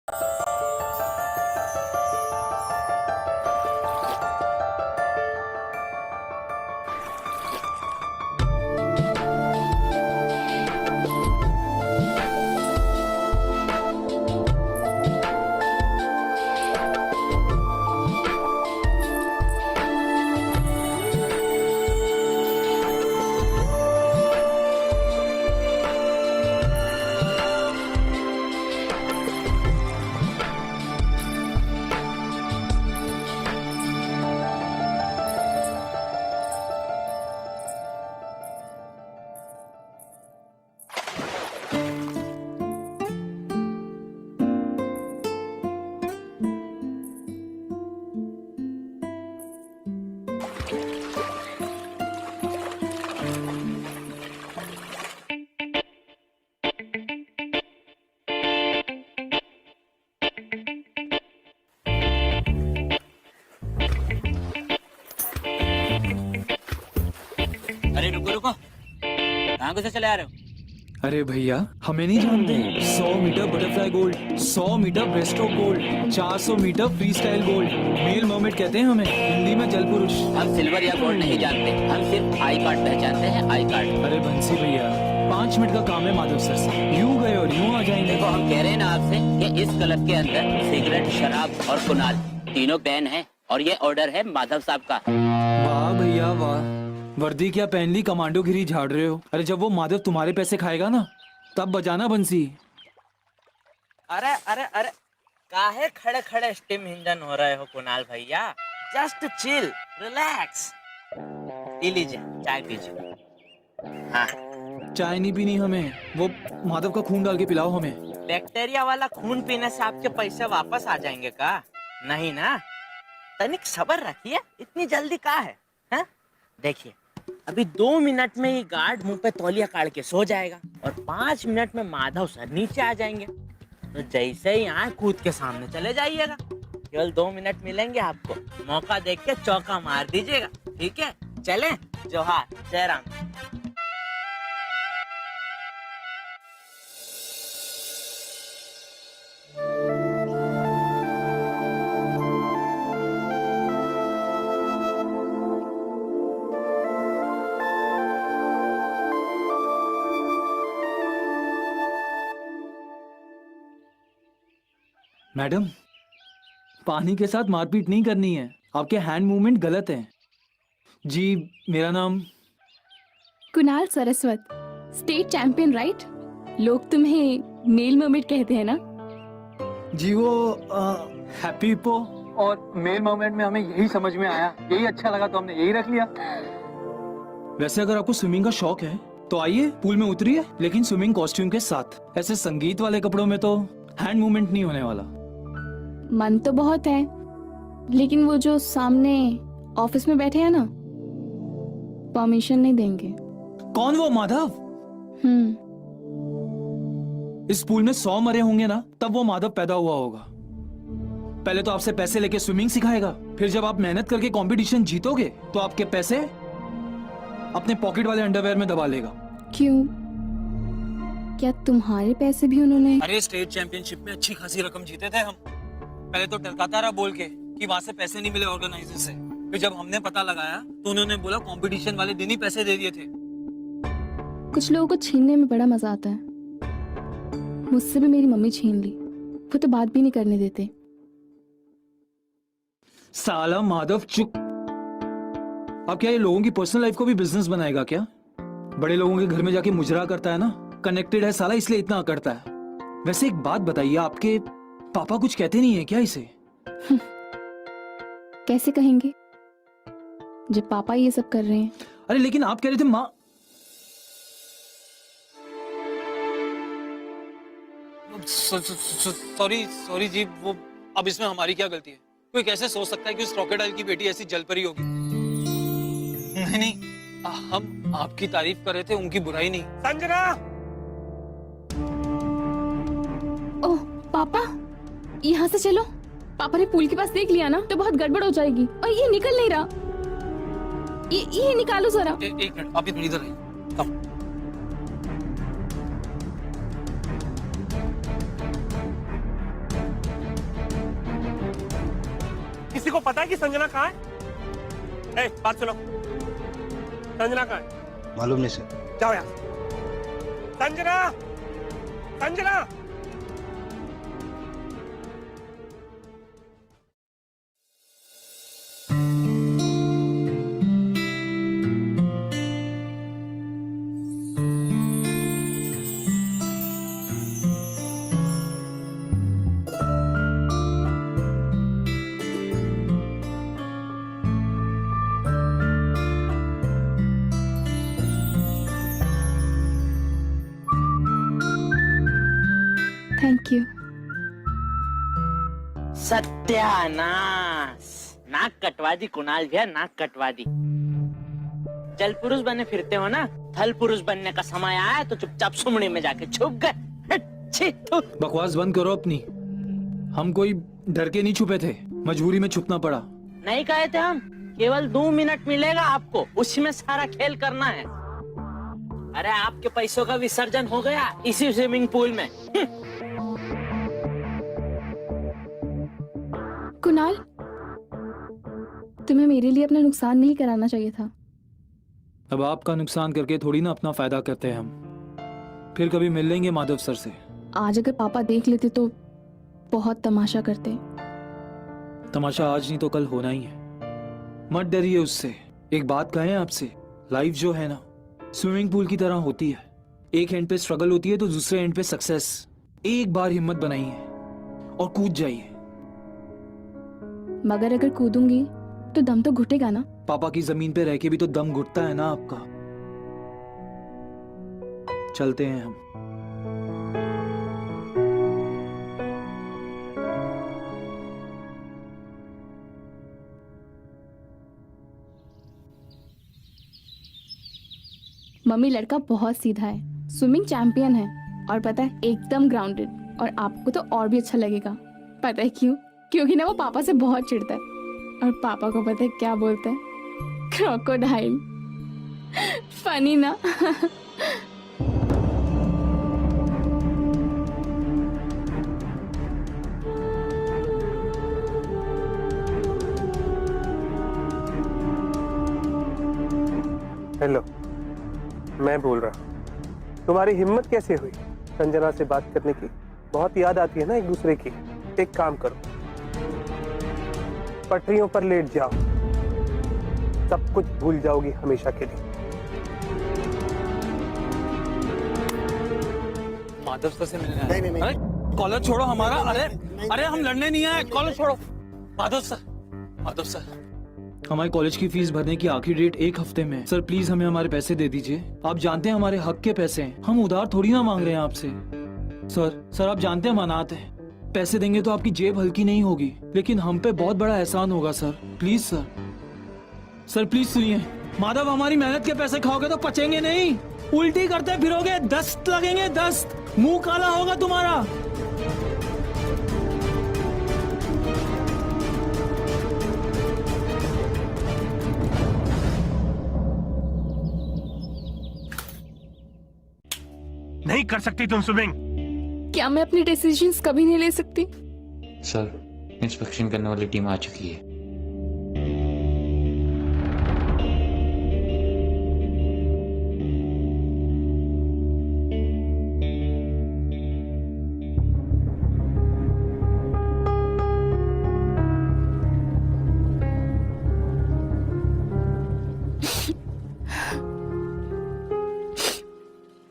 अरे रुको रुको, कहाँ को से चले आ रहे हो? अरे भैया हमें नहीं जानते। 100 metre butterfly gold, 100 metre breaststroke gold, 400 metre freestyle gold, male mermaid कहते हैं हमें, हिंदी में जल पुरुष। हम सिल्वर या गोल्ड नहीं जानते, हम सिर्फ आई कार्ड पहचानते हैं, आई कार्ड। अरे बंसी भैया 5 मिनट का काम है माधव सर से, यूं गए और यूं आ जाएंगे। देखो हम कह रहे हैं ना आपसे कि इस क्लब के अंदर सिगरेट, शराब और कुनाल तीनों बैन है और ये ऑर्डर है माधव साहब का। वाह भैया वाह, वर्दी क्या पहन ली, कमांडो गिरी झाड़ रहे हो। अरे जब वो माधव तुम्हारे पैसे खाएगा ना तब बजाना बंसी। अरे अरे अरे, काहे खड़े खड़े स्टीम इंजन हो रहे हो कुणाल भैया? Just chill, relax. पी लीजिए, चाय पीजिए। हाँ, चाय नहीं पीनी हमें, वो माधव का खून डाल के पिलाओ हमें। बैक्टीरिया वाला खून पीने से आपके पैसे वापस आ जाएंगे का? नहीं ना, तनिक सब्र रखिए, इतनी जल्दी का है? हाँ? देखिए अभी 2 मिनट में ये गार्ड मुंह पे तौलिया काट के सो जाएगा और 5 मिनट में माधव सर नीचे आ जाएंगे। तो जैसे ही आए कूद के सामने चले जाइएगा। केवल 2 मिनट मिलेंगे आपको, मौका देख के चौका मार दीजिएगा, ठीक है? चलें? जोहार, जय राम। मैडम पानी के साथ मारपीट नहीं करनी है, आपके हैंड मूवमेंट गलत है। जी मेरा नाम Kunal Saraswat, state champion right? लोग तुम्हें मेल मर्मेड कहते हैं ना? जी वो हैप्पी हिप्पो और मेल मोमेंट में हमें यही समझ में आया, यही अच्छा लगा तो हमने यही रख लिया। वैसे अगर आपको स्विमिंग का शौक है तो आइए पूल में उतरिए, लेकिन स्विमिंग कॉस्ट्यूम के साथ। ऐसे संगीत वाले कपड़ों में तो हैंड मूवमेंट नहीं होने वाला। मन तो बहुत है, लेकिन वो जो सामने ऑफिस में बैठे हैं ना, परमिशन नहीं देंगे। कौन वो माधव? इस पूल में 100 मरे होंगे ना, तब वो माधव पैदा हुआ होगा। पहले तो आपसे पैसे लेके स्विमिंग सिखाएगा, फिर जब आप मेहनत करके कंपटीशन जीतोगे तो आपके पैसे अपने पॉकेट वाले अंडरवेयर में दबा लेगा। क्यों? क्या तुम्हारे पैसे भी उन्होंने? अरे स्टेट चैंपियनशिप में अच्छी खासी रकम जीते थे हम। पहले तो टरकाता रहा बोल के कि वहां से पैसे नहीं मिले ऑर्गेनाइजर से, फिर जब हमने पता लगाया तो उन्होंने बोला कंपटीशन वाले दिन ही पैसे दे दिए थे। कुछ लोगों को छीनने में बड़ा मजा आता है। मुझसे भी मेरी मम्मी छीन ली, वो तो बात भी नहीं करने देते। साला माधव चुप। अब क्या ये लोगों की पर्सनल लाइफ को भी बिजनेस बनाएगा क्या? बड़े लोगों के घर में जाके मुजरा करता है ना, कनेक्टेड है साला, इसलिए इतना करता है। वैसे एक बात बताइए, आपके पापा कुछ कहते नहीं है क्या इसे? कैसे कहेंगे जब पापा ये सब कर रहे हैं? अरे लेकिन आप कह रहे थे माँ। सॉरी सॉरी जी, वो अब इसमें हमारी क्या गलती है? कोई कैसे सोच सकता है कि उस क्रोकोडाइल की बेटी ऐसी जलपरी होगी? नहीं नहीं, हम आपकी तारीफ कर रहे थे, उनकी बुराई नहीं। संजना! ओह पापा, यहाँ से चलो। पापा ने पूल के पास देख लिया ना तो बहुत गड़बड़ हो जाएगी। और ये निकल नहीं रहा, ये निकालो जरा। एक मिनट, आप इधर आइए। कम। किसी को पता है कि संजना कहाँ है? ए, बात सुनो, संजना कहाँ है? मालूम नहीं सर। जाओ यहाँ। संजना, संजना। Thank you. सत्यानाश, नाक कटवा दी कुणाल भैया, नाक कटवा दी। जल पुरुष बने फिरते हो ना, थल पुरुष बनने का समय आया तो चुपचाप सुमड़ी में जाके छुप गए। छी, थू। बकवास बंद करो अपनी। हम कोई डर के नहीं छुपे थे, मजबूरी में छुपना पड़ा। नहीं कहे थे हम, केवल 2 मिनट मिलेगा आपको, उसी में सारा खेल करना है। अरे आपके पैसों का विसर्जन हो गया इसी स्विमिंग पूल में। कुणाल, तुम्हें मेरे लिए अपना नुकसान नहीं कराना चाहिए था। अब आपका नुकसान करके थोड़ी ना अपना फायदा करते हैं हम। फिर कभी मिल लेंगे माधव सर से। आज अगर पापा देख लेते तो बहुत तमाशा करते। तमाशा आज नहीं तो कल होना ही है। मत डरिए उससे। एक बात कहें आपसे, लाइफ जो है ना स्विमिंग पूल की तरह होती है। एक एंड पे स्ट्रगल होती है तो दूसरे एंड पे सक्सेस। एक बार हिम्मत बनाइए और कूद जाइए। मगर अगर कूदूंगी तो दम तो घुटेगा ना। पापा की जमीन पे रह के भी तो दम घुटता है ना आपका। चलते हैं हम। मम्मी लड़का बहुत सीधा है, स्विमिंग चैंपियन है और पता है एकदम ग्राउंडेड। और आपको तो और भी अच्छा लगेगा। पता है क्यों? क्योंकि ना वो पापा से बहुत चिढ़ता है और पापा को पता है क्या बोलता है? क्रोकोडाइल। फनी ना? हेलो, मैं बोल रहा हूँ। तुम्हारी हिम्मत कैसे हुई संजना से बात करने की? बहुत याद आती है ना एक दूसरे की। एक काम करो, पटरियों पर लेट जाओ, सब कुछ भूल जाओगी हमेशा के लिए। माधव सर से मिलने आए। नहीं। अरे कॉलेज छोड़ो हमारा। अरे हम लड़ने नहीं आए, कॉलेज छोड़ो। माधव सर हमारे कॉलेज की फीस भरने की आखिरी डेट 1 हफ्ते में। सर प्लीज हमें हमारे पैसे दे दीजिए। आप जानते हैं हमारे हक के पैसे हैं, हम उधार थोड़ी ना मांग रहे हैं आपसे। सर आप जानते हैं हम अनाथ हैं। पैसे देंगे तो आपकी जेब हल्की नहीं होगी, लेकिन हम पे बहुत बड़ा एहसान होगा सर। प्लीज सर प्लीज सुनिए। माधव, हमारी मेहनत के पैसे खाओगे तो पचेंगे नहीं, उल्टी करते फिरोगे, दस्त लगेंगे, दस्त, मुंह काला होगा तुम्हारा। नहीं कर सकती तुम स्विमिंग। क्या मैं अपनी डिसीजंस कभी नहीं ले सकती? सर, इंस्पेक्शन करने वाली टीम आ चुकी है।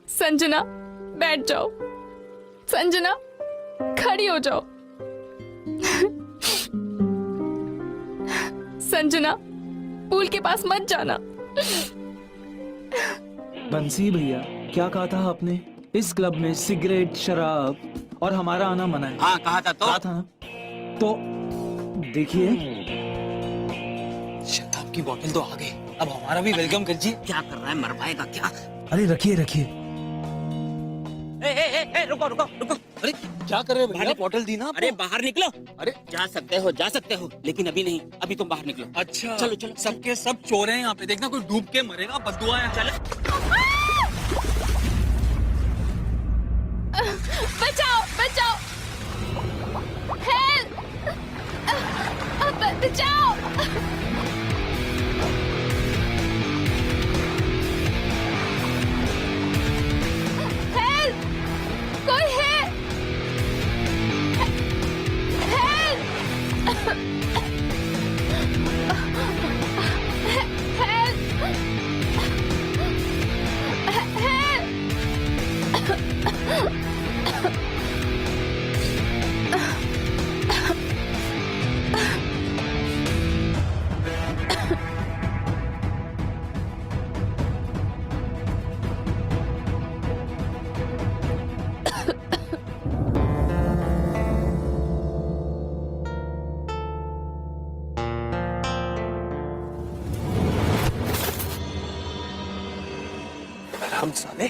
संजना, बैठ जाओ। संजना, खड़ी हो जाओ। संजना, पूल के पास मत जाना। बंसी भैया, क्या कहा था आपने? इस क्लब में सिगरेट, शराब और हमारा आना मना है। हाँ कहा था तो। कहा था ना? तो देखिए, शराब की बोतल तो आ गई, अब हमारा भी वेलकम कीजिए। क्या कर रहा है, मर पाएगा क्या? अरे रखिए। रुको। अरे क्या कर रहे हो भैया? बोतल दी ना आपको। अरे बाहर निकलो। अरे जा सकते हो, लेकिन अभी नहीं। अभी तुम बाहर निकलो। अच्छा, चलो। सबके सब चोर हैं यहाँ पे। देखना कोई डूब के मरेगा, बद्दुआ है। चलो बचाओ। हेल्प! बचाओ। हेल्प, कोई है? हम साले,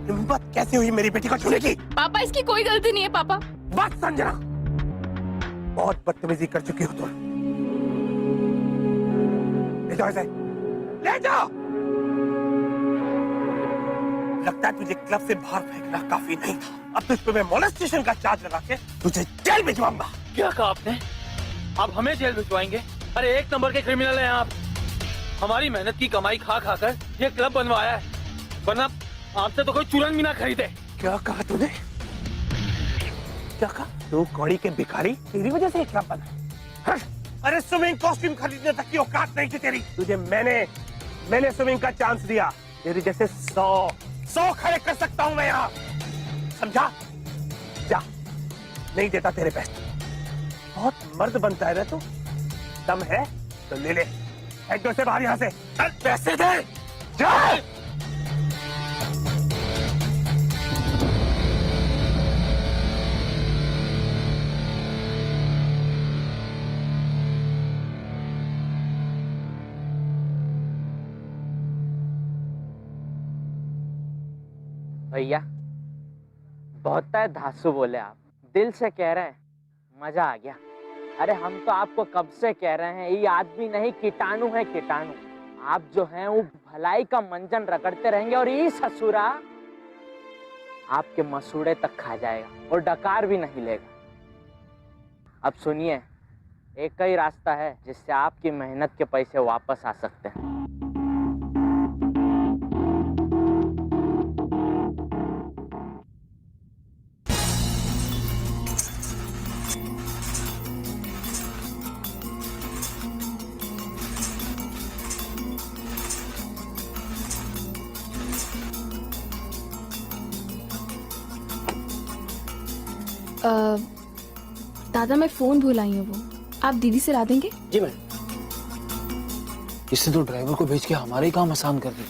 हिम्मत कैसे हुई मेरी बेटी को छूने की? पापा, इसकी कोई गलती नहीं है पापा। बस संजना, बहुत बदतमीजी कर चुकी हो तुम। ले जाओ इसे, ले जाओ। लगता है तुझे क्लब से बाहर फेंकना काफी नहीं था। अब तुझ पे मैं मोलेस्टेशन का चार्ज लगा के तुझे जेल भिजवाऊंगा। क्या कहा आपने? आप हमें जेल भिजवाएंगे? अरे एक नंबर के क्रिमिनल हैं आप। हमारी मेहनत की कमाई खा खाकर ये क्लब बनवाया है, वरना आपसे तो कोई चूरन भी ना खरीदे। क्या कहा तूने? क्या कहा? तू कौड़ी के भिखारी, तेरी वजह से क्लब बना? अरे स्विमिंग कॉस्ट्यूम खरीदने तक की औकात नहीं थी तेरी। तुझे मैंने स्विमिंग का चांस दिया। तेरे जैसे 100 खड़े कर सकता हूं मैं यहाँ, समझा? जा, नहीं देता तेरे पैसे। बहुत मर्द बनता है ना तू। दम है तो ले ले, एक से बाहर यहाँ से। चल, पैसे दे, जा। भैया, बहुत धांसू बोले आप। दिल से कह रहे हैं, मजा आ गया। अरे हम तो आपको कब से कह रहे हैं, ये आदमी नहीं कीटाणु है, कीटाणु। आप जो हैं वो भलाई का मंजन रगड़ते रहेंगे और ये ससुरा आपके मसूड़े तक खा जाएगा और डकार भी नहीं लेगा। अब सुनिए, एक ही रास्ता है जिससे आपकी मेहनत के पैसे वापस आ सकते हैं। दादा, मैं फोन भूल आई हूँ, वो आप दीदी से ला देंगे? जी मैडम। इससे तो ड्राइवर को भेज के हमारे ही काम आसान कर दिया।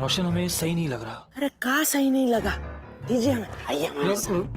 रोशन हमें सही नहीं लग रहा। अरे कहाँ सही नहीं लगा? दीजिए हमें, आइए हमारे साथ।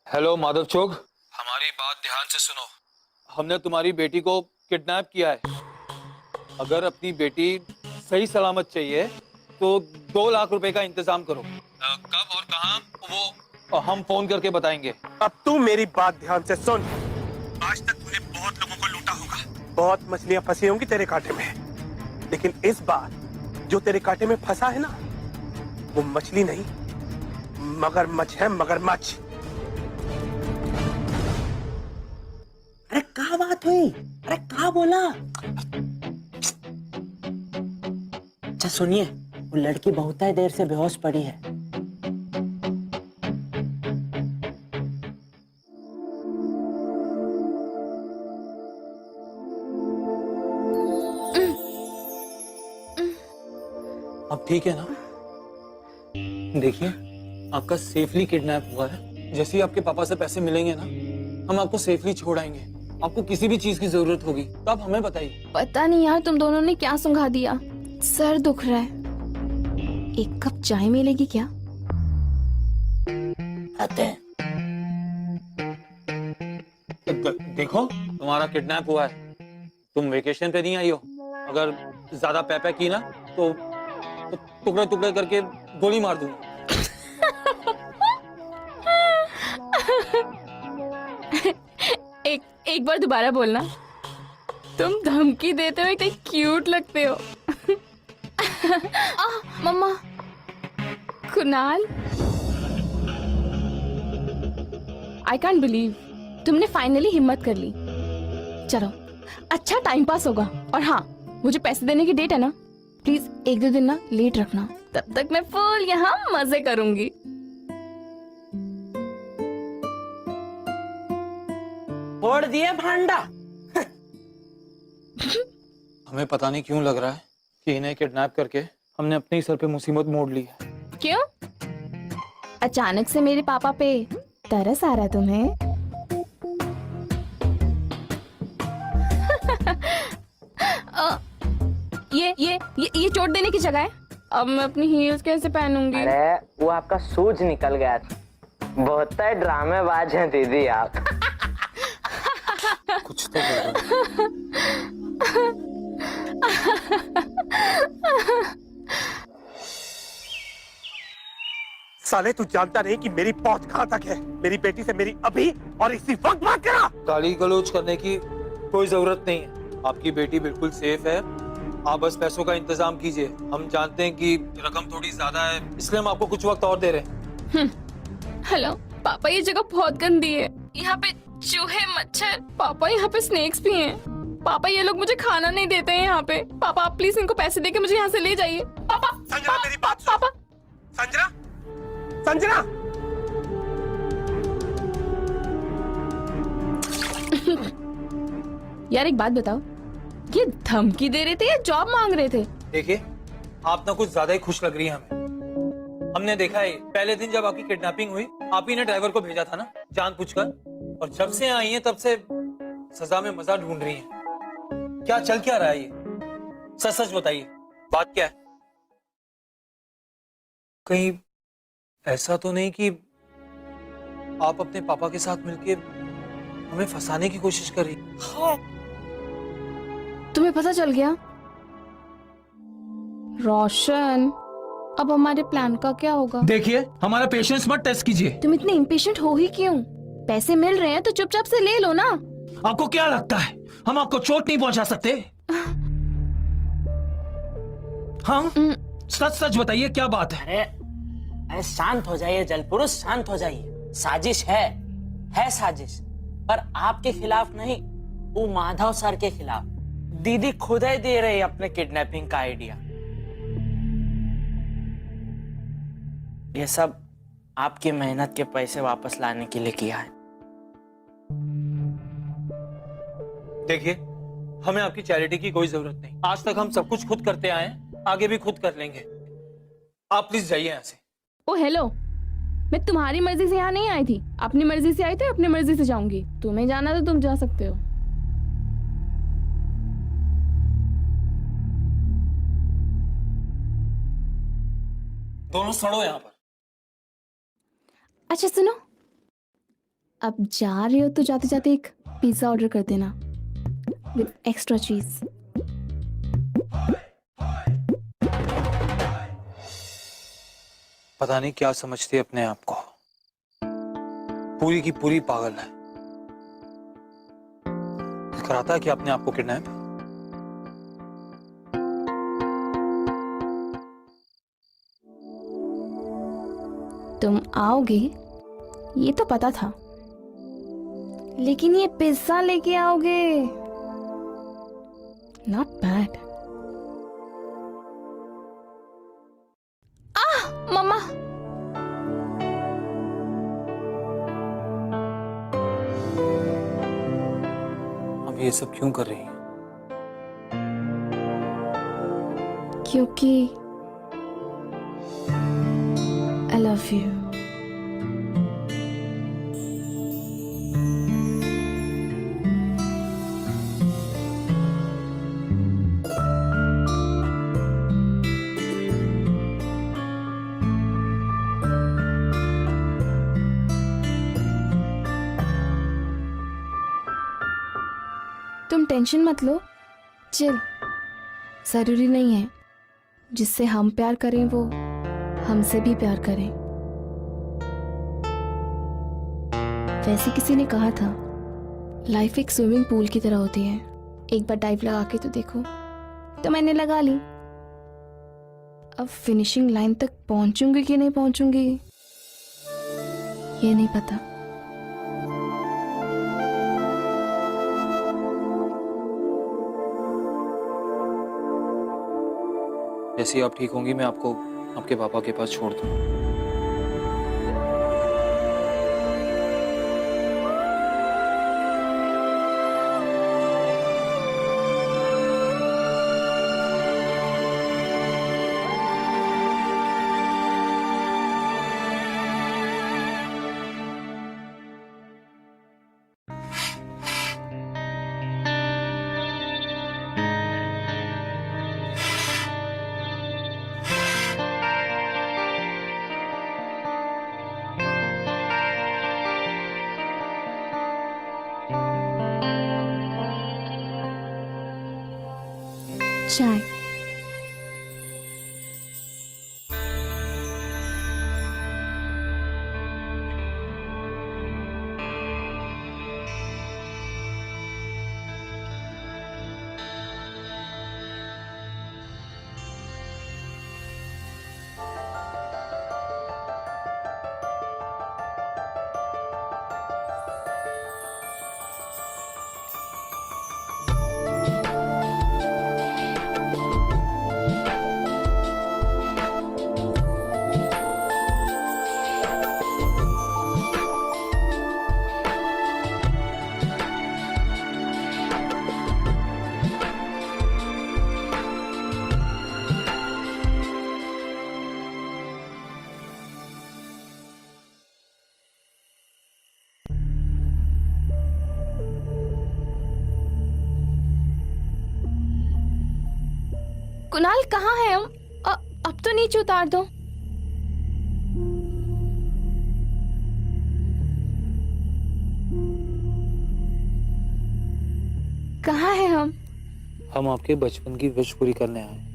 हेलो माधव चौक, हमारी बात ध्यान से सुनो। हमने तुम्हारी बेटी को किडनैप किया है। अगर अपनी बेटी सही सलामत चाहिए तो 2 लाख रुपए का इंतजाम करो। कब और कहां वो हम फोन करके बताएंगे। अब तू मेरी बात ध्यान से सुन। आज तक तूने बहुत लोगों को लूटा होगा, बहुत मछलियां फंसी होंगी तेरे कांटे में, लेकिन इस बार जो तेरे कांटे में फंसा है ना, वो मछली नहीं, मगरमच्छ है, मगरमच्छ। अरे क्या बात हुई? अरे क्या बोला? अच्छा सुनिए, वो लड़की बहुत ही देर से बेहोश पड़ी है। अब ठीक है ना? देखिए, आपका सेफली किडनैप हुआ है। जैसे ही आपके पापा से पैसे मिलेंगे ना, हम आपको सेफली छोड़ आएंगे। आपको किसी भी चीज की जरूरत होगी तो आप हमें बताइए। पता नहीं यार तुम दोनों ने क्या सुंघा दिया, सर दुख रहा है। एक कप चाय मिलेगी क्या? आते हैं। देखो तुम्हारा किडनैप हुआ है, तुम वेकेशन पे नहीं आई हो। अगर ज्यादा पैपै की ना तो टुकड़े टुकड़े करके गोली मार दूंगा। एक बार दोबारा बोलना। तुम धमकी देते हो, इतने क्यूट लगते हो। मम्मा, कुणाल, आई कांट बिलीव तुमने फाइनली हिम्मत कर ली। चलो अच्छा टाइम पास होगा। और हाँ, मुझे पैसे देने की डेट है ना, प्लीज 1-2 दिन ना लेट रखना, तब तक मैं फुल यहाँ मजे करूंगी। फोड़ दिए भांडा। हमें पता नहीं क्यों लग रहा है कि इन्हें किडनैप करके हमने अपने ही सर पे मुसीबत मोड़ ली है। क्यों? अचानक से मेरे पापा पे तरस आ रहा है तुम्हें? ये चोट देने की जगह है। अब मैं अपनी हील्स कैसे पहनूंगी? अरे वो आपका सूज निकल गया था। बहुत ड्रामेबाज हैं दीदी आप। कुछ तो करो। साले तू जानता नहीं कि मेरी पहुंच कहां तक है। मेरी बेटी से मेरी अभी और इसी वक्त बात करा। गाली गलौज करने की कोई जरूरत नहीं है। आपकी बेटी बिल्कुल सेफ है। आप बस पैसों का इंतजाम कीजिए। हम जानते हैं कि रकम थोड़ी ज्यादा है, इसलिए हम आपको कुछ वक्त और दे रहे हैं। हेलो पापा, ये जगह बहुत गंदी है। यहाँ पे चूहे, मच्छर, पापा यहाँ पे स्नेक्स भी हैं। पापा ये लोग मुझे खाना नहीं देते हैं यहाँ पे। पापा आप प्लीज इनको पैसे देके मुझे यहाँ से ले जाइए। पापा, संजना मेरी बात सुन। पापा, संजना, संजना। यार एक बात बताओ, ये धमकी दे रहे थे या जॉब मांग रहे थे? देखिए आप ना कुछ ज्यादा ही खुश लग रही हैं हमें। हमने देखा है पहले दिन जब आपकी किडनैपिंग हुई, आप ही ने ड्राइवर को भेजा था ना जानबूझकर, और जब से आई हैं तब से सजा में मजा ढूंढ रही हैं। क्या चल क्या रहा है ये? सच सच बताइए, बात क्या है? कहीं ऐसा तो नहीं कि आप अपने पापा के साथ मिलके हमें फंसाने की कोशिश कर रही? तुम्हें पता चल गया? रोशन, अब हमारे प्लान का क्या होगा? देखिए हमारा पेशेंस मत टेस्ट कीजिए। तुम इतने इम्पेशेंट हो ही क्यों? पैसे मिल रहे हैं तो चुपचाप से ले लो ना। आपको क्या लगता है हम आपको चोट नहीं पहुंचा सकते? हाँ सच सच बताइए क्या बात है? अरे शांत हो जाइए जलपुरुष, शांत हो जाइए। साजिश है साजिश, पर आपके खिलाफ नहीं, वो माधव सर के खिलाफ। दीदी खुद ही दे रही है अपने किडनैपिंग का आइडिया। ये सब आपकी मेहनत के पैसे वापस लाने के लिए किया है। देखिए हमें आपकी चैरिटी की कोई जरूरत नहीं। आज तक हम सब कुछ खुद करते आए हैं, आगे भी खुद कर लेंगे। आप प्लीज जाइए यहाँ से। ओ हेलो, मैं तुम्हारी मर्जी से यहाँ नहीं आई थी। अपनी मर्जी से आई थी, अपनी मर्जी से जाऊंगी। तुम्हें जाना तो तुम जा सकते हो। दोनों सड़ो यहाँ पर। अच्छा सुनो, अब जा रहे हो तो जाते जाते एक पिज्जा ऑर्डर कर देना विद एक्स्ट्रा चीज। पता नहीं क्या समझती है अपने आप को, पूरी की पूरी पागल है। कराता है कि अपने आप को किडनैप। तुम आओगे ये तो पता था, लेकिन ये पिज्जा लेके आओगे, नॉट बैड। मम्मा, अब ये सब क्यों कर रही है? क्योंकि I love you. टेंशन मत लो, चिल। जरूरी नहीं है जिससे हम प्यार करें वो हमसे भी प्यार करें। वैसे किसी ने कहा था लाइफ एक स्विमिंग पूल की तरह होती है, एक बार डाइव लगा के तो देखो। तो मैंने लगा ली। अब फिनिशिंग लाइन तक पहुंचूंगी कि नहीं पहुंचूंगी ये नहीं पता। जैसे ही आप ठीक होंगी मैं आपको आपके पापा के पास छोड़ दूँ। चाय। कुणाल कहाँ है हम? अब तो नीचे उतार दो। कहाँ है हम? हम आपके बचपन की विश पूरी करने आए।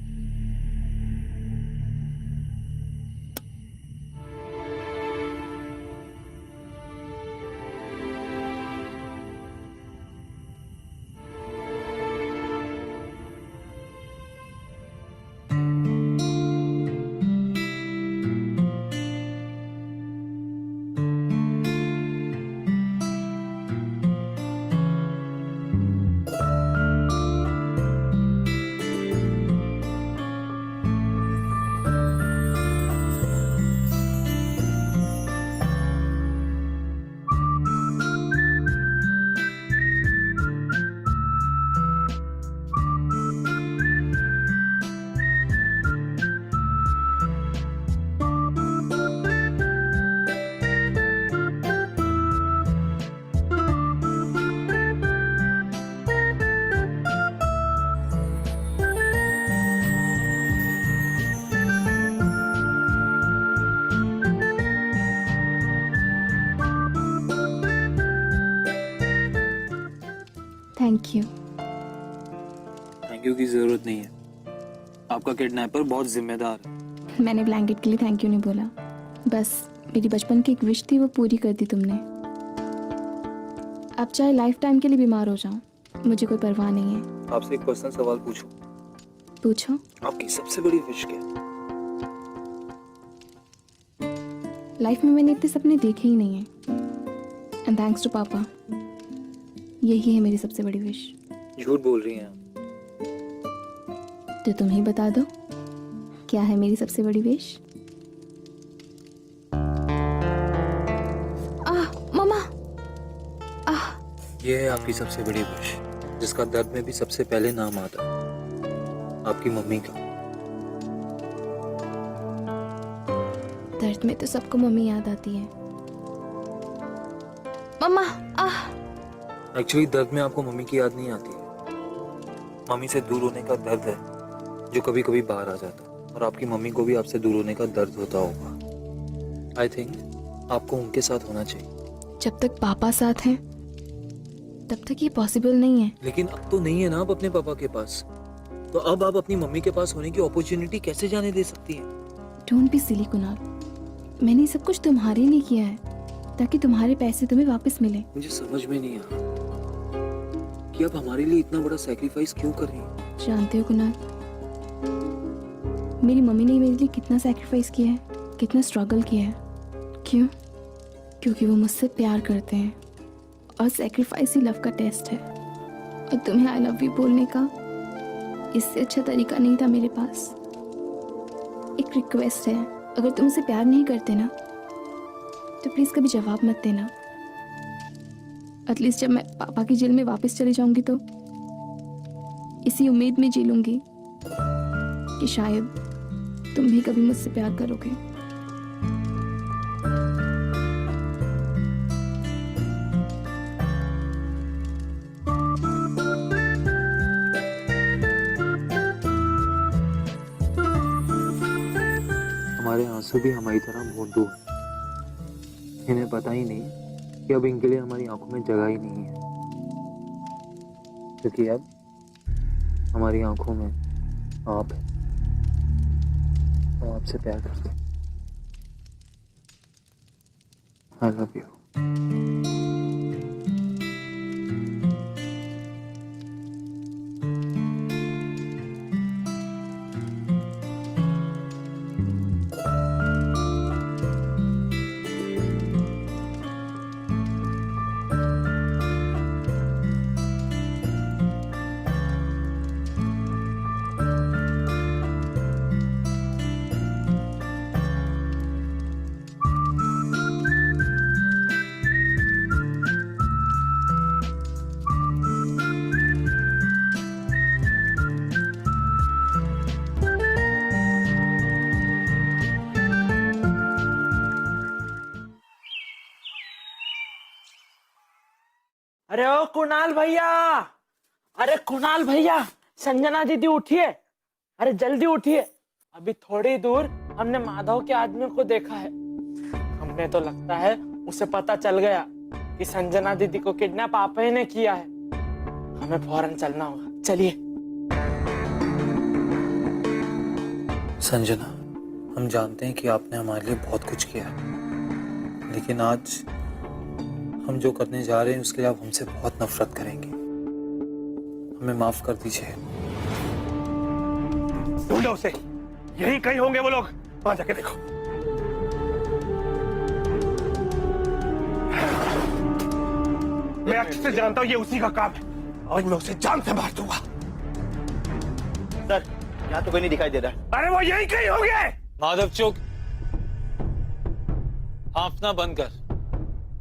Thank you. थैंक यू की जरूरत नहीं है। आपका किडनैपर बहुत जिम्मेदार है। मैंने ब्लैंकेट के लिए थैंक यू नहीं बोला, बस मेरी बचपन की एक विश थी वो पूरी कर दी तुमने। अब चाहे लाइफ टाइम के लिए बीमार हो जाऊं मुझे कोई परवाह नहीं है। आपसे एक पर्सनल सवाल पूछूं? पूछो। आपकी सबसे बड़ी विश क्या है? लाइफ में मैंने इतने सपने देखे ही नहीं हैं, एंड थैंक्स टू पापा यही है मेरी सबसे बड़ी विश। झूठ बोल रही हैं आप। तो तुम ही बता दो क्या है मेरी सबसे बड़ी विश? मम्मा। ये है आपकी सबसे बड़ी विश, जिसका दर्द में भी सबसे पहले नाम आता है, आपकी मम्मी का। दर्द में तो सबको मम्मी याद आती है। मम्मा। एक्चुअली दर्द में आपको मम्मी की याद नहीं आती है। मम्मी से दूर होने का दर्द है जो कभी कभी बाहर आ जाता है, और आपकी मम्मी को भी आपसे दूर होने का दर्द होता होगा। आई थिंक आपको उनके साथ होना चाहिए। जब तक पापा साथ हैं तब तक ये पॉसिबल नहीं है। लेकिन अब तो नहीं है ना आप अपने पापा के पास, तो अब आप अपनी मम्मी के पास होने की अपॉर्चुनिटी कैसे जाने दे सकती हैं? डोंट बी सिली कुणाल, मैंने सब कुछ तुम्हारे लिए किया है ताकि तुम्हारे पैसे तुम्हें वापस मिले। मुझे समझ में नहीं आ रहा कि आप हमारे लिए इतना बड़ा सैक्रिफाइस क्यों कर रही हैं? जानते हो कुणाल, मेरी मम्मी ने मेरे लिए कितना सैक्रिफाइस किया है, कितना स्ट्रगल किया है। क्यों? क्योंकि वो मुझसे प्यार करते हैं और सैक्रिफाइस ही लव का टेस्ट है। और तुम्हें आई लव यू बोलने का इससे अच्छा तरीका नहीं था मेरे पास। एक रिक्वेस्ट है, अगर तुम मुझसे प्यार नहीं करते ना तो प्लीज कभी जवाब मत देना। एटलीस्ट जब मैं पापा की जेल में वापस चली जाऊंगी तो इसी उम्मीद में जी लूंगी कि शायद तुम भी कभी मुझसे प्यार करोगे। हमारे आंसू भी हमारी तरह भोंदू हैं। इन्हें पता ही नहीं कि अब इनके लिए हमारी आंखों में जगह ही नहीं है, क्योंकि अब हमारी आंखों में आप है। तो आपसे प्यार करते हैं। I love you. अरे ओ कुणाल भैया, अरे कुणाल भैया, संजना दीदी उठिए, अरे जल्दी उठिए। अभी थोड़ी दूर हमने माधव के आदमी को देखा है। हमें तो लगता है उसे पता चल गया कि संजना दीदी को किडनैप आप ही ने किया है। हमें फौरन चलना होगा, चलिए। संजना, हम जानते हैं कि आपने हमारे लिए बहुत कुछ किया है, लेकिन आज हम जो करने जा रहे हैं उसके लिए आप हमसे बहुत नफरत करेंगे। हमें माफ कर दीजिए। ढूंढो उसे, यही कहीं होंगे वो लोग, वहां जाके देखो। मैं अच्छे से जानता हूं ये उसी का काम है। आज मैं उसे जान से मार दूंगा। सर, यहाँ तो कोई नहीं दिखाई दे रहा। अरे वो यही कहीं होंगे। माधव चुप, हाँफना बंद कर।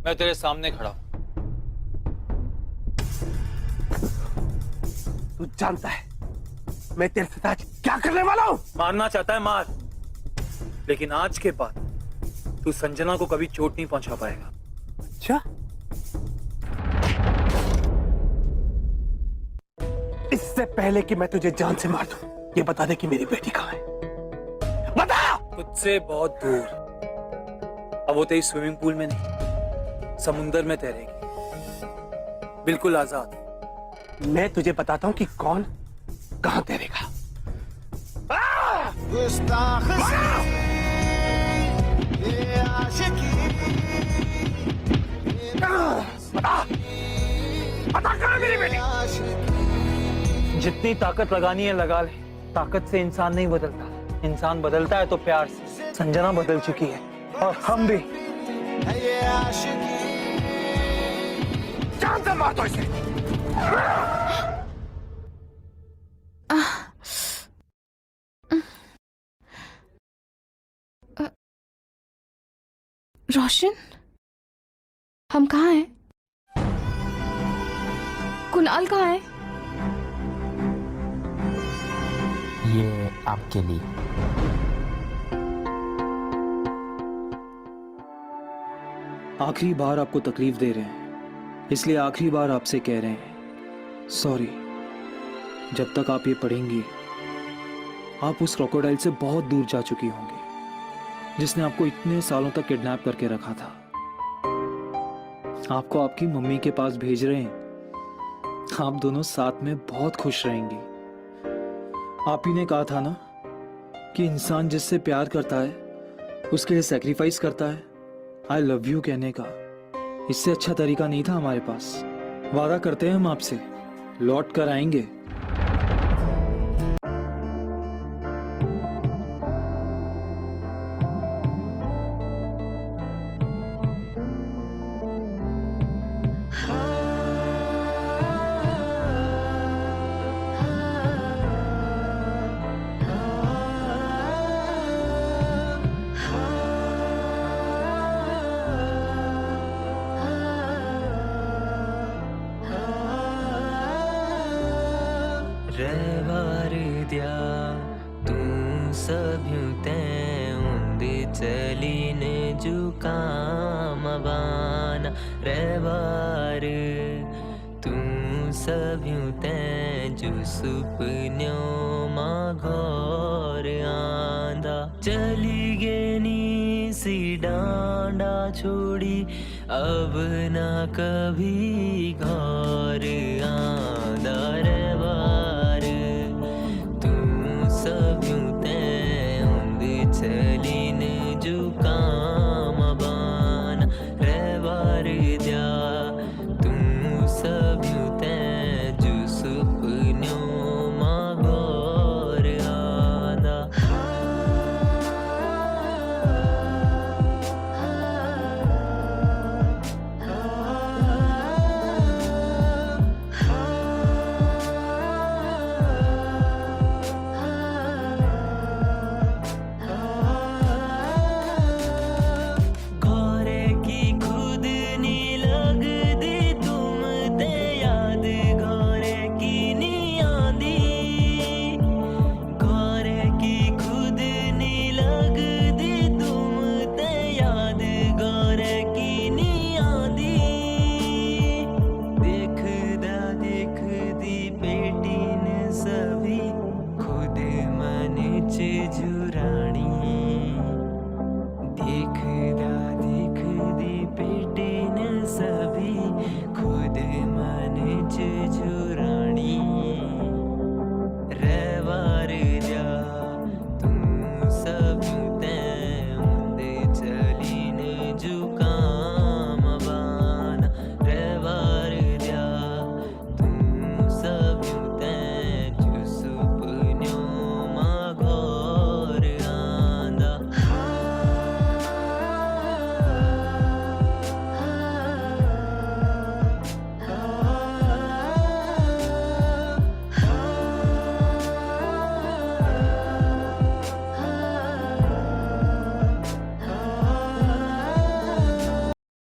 मैं तेरे सामने खड़ा हूं। तू जानता है मैं तेरे साथ आज क्या करने वाला हूं? मारना चाहता है मार, लेकिन आज के बाद तू संजना को कभी चोट नहीं पहुंचा पाएगा। अच्छा, इससे पहले कि मैं तुझे जान से मार दूं, ये बता दे कि मेरी बेटी कहाँ है। बता। तुझसे बहुत दूर। अब वो तेरी स्विमिंग पूल में नहीं, समुंदर में तैरेगी, बिल्कुल आजाद। मैं तुझे बताता हूं कि कौन कहां तैरेगा। बता, बता कहां है मेरी बेटी? जितनी ताकत लगानी है लगा ले। ताकत से इंसान नहीं बदलता, इंसान बदलता है तो प्यार से। संजना बदल चुकी है और हम भी। जान से मार दो इसे। रोशन, हम कहाँ हैं? कुणाल कहाँ है? ये आपके लिए। आखिरी बार आपको तकलीफ दे रहे हैं, इसलिए आखिरी बार आपसे कह रहे हैं सॉरी। जब तक आप ये पढ़ेंगी, आप उस क्रोकोडाइल से बहुत दूर जा चुकी होंगी जिसने आपको इतने सालों तक किडनैप करके रखा था। आपको आपकी मम्मी के पास भेज रहे हैं आप दोनों साथ में बहुत खुश रहेंगी। आप ही ने कहा था ना कि इंसान जिससे प्यार करता है उसके लिए सेक्रीफाइस करता है। आई लव यू कहने का इससे अच्छा तरीका नहीं था हमारे पास। वादा करते हैं हम आपसे लौट कर आएंगे। रहवार दिया तू सभ्यु ते उंदी चलीने जुकाम बाना रहवार तू सभ्यु ते जो सुपन्यों मा घोर आंदा चली गेनी सी डांडा छोड़ी अब ना कभी घोर आंदा रहवार तू सभ्यु ते उंदी चलीने जुकाम